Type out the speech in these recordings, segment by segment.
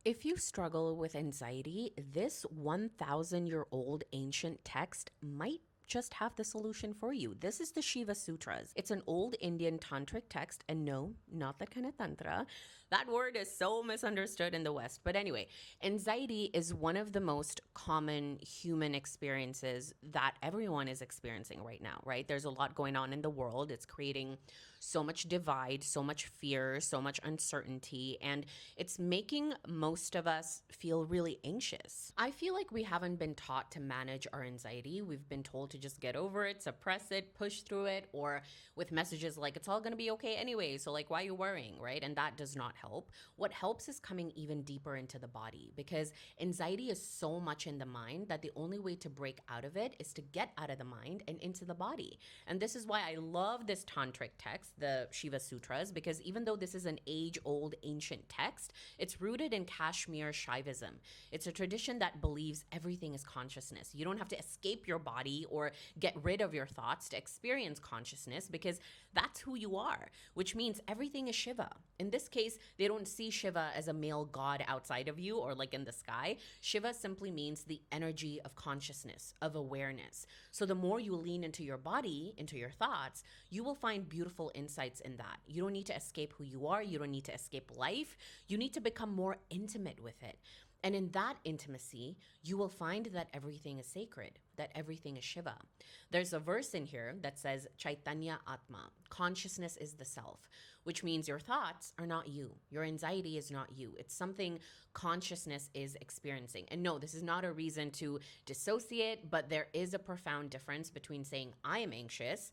If you struggle with anxiety, this 1,000-year-old ancient text might just have the solution for you. This is the Shiva Sutras. It's an old Indian tantric text, and no, not that kind of tantra. That word is so misunderstood in the West. But anyway, anxiety is one of the most common human experiences that everyone is experiencing right now, right? There's a lot going on in the world. It's creating so much divide, so much fear, so much uncertainty, and it's making most of us feel really anxious. I feel like we haven't been taught to manage our anxiety. We've been told to just get over it, suppress it, push through it, or with messages like it's all going to be okay anyway, so like why are you worrying, right? And that does not help. What helps is coming even deeper into the body, because anxiety is so much in the mind that the only way to break out of it is to get out of the mind and into the body. And this is why I love this tantric text, the Shiva Sutras, because even though this is an age-old ancient text, it's rooted in Kashmir Shaivism. It's a tradition that believes everything is consciousness. You don't have to escape your body or get rid of your thoughts to experience consciousness, because that's who you are, which means everything is Shiva. In this case, they don't see Shiva as a male god outside of you or like in the sky. Shiva simply means the energy of consciousness, of awareness. So the more you lean into your body, into your thoughts, you will find beautiful insights in that. You don't need to escape who you are. You don't need to escape life. You need to become more intimate with it. And in that intimacy, you will find that everything is sacred, that everything is Shiva. There's a verse in here that says, Chaitanya Atma, consciousness is the self, which means your thoughts are not you. Your anxiety is not you. It's something consciousness is experiencing. And no, this is not a reason to dissociate, but there is a profound difference between saying, I am anxious,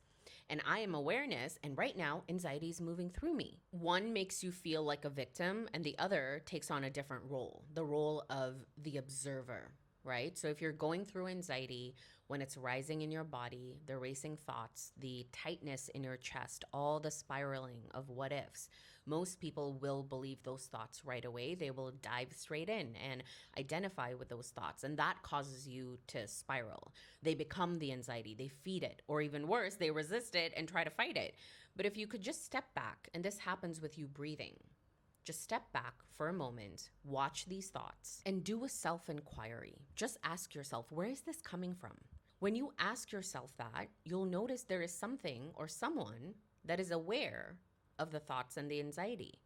and I am awareness, and right now, anxiety is moving through me. One makes you feel like a victim, and the other takes on a different role, the role of the observer, right? So if you're going through anxiety, when it's rising in your body, the racing thoughts, the tightness in your chest, all the spiraling of what ifs, most people will believe those thoughts right away. They will dive straight in and identify with those thoughts. And that causes you to spiral. They become the anxiety, they feed it, or even worse, they resist it and try to fight it. But if you could just step back, and this happens with you breathing, just step back for a moment, watch these thoughts, and do a self-inquiry. Just ask yourself, where is this coming from? When you ask yourself that, you'll notice there is something or someone that is aware of the thoughts and the anxiety.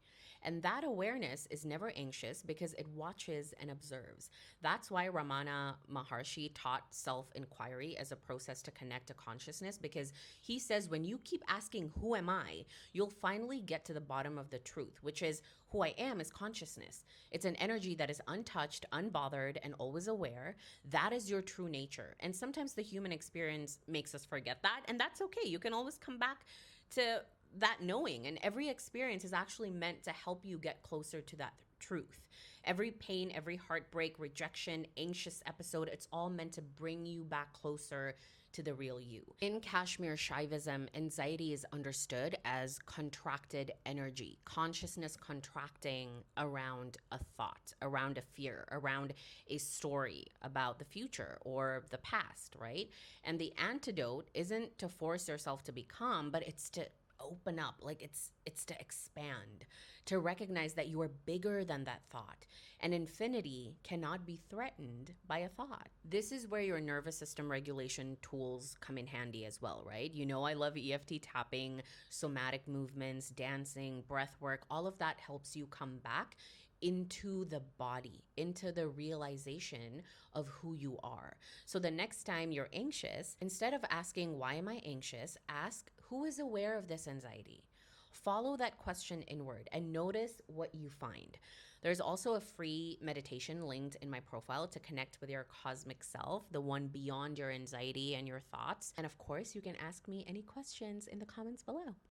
And that awareness is never anxious because it watches and observes. That's why Ramana Maharshi taught self-inquiry as a process to connect to consciousness, because he says when you keep asking, who am I, you'll finally get to the bottom of the truth, which is who I am is consciousness. It's an energy that is untouched, unbothered, and always aware. That is your true nature. And sometimes the human experience makes us forget that, and that's okay. You can always come back to that knowing, and every experience is actually meant to help you get closer to that truth. Every pain, every heartbreak, rejection, anxious episode, it's all meant to bring you back closer to the real you. In Kashmir Shaivism, anxiety is understood as contracted energy, consciousness contracting around a thought, around a fear, around a story about the future or the past, right? And the antidote isn't to force yourself to be calm, but it's to open up, like it's to expand, to recognize that you are bigger than that thought, and infinity cannot be threatened by a thought. This is where your nervous system regulation tools come in handy as well, right? You know, I love EFT tapping, somatic movements, dancing, breath work. All of that helps you come back into the body, into the realization of who you are. So the next time you're anxious, instead of asking, why am I anxious? Ask, who is aware of this anxiety? Follow that question inward and notice what you find. There's also a free meditation linked in my profile to connect with your cosmic self, the one beyond your anxiety and your thoughts. And of course, you can ask me any questions in the comments below.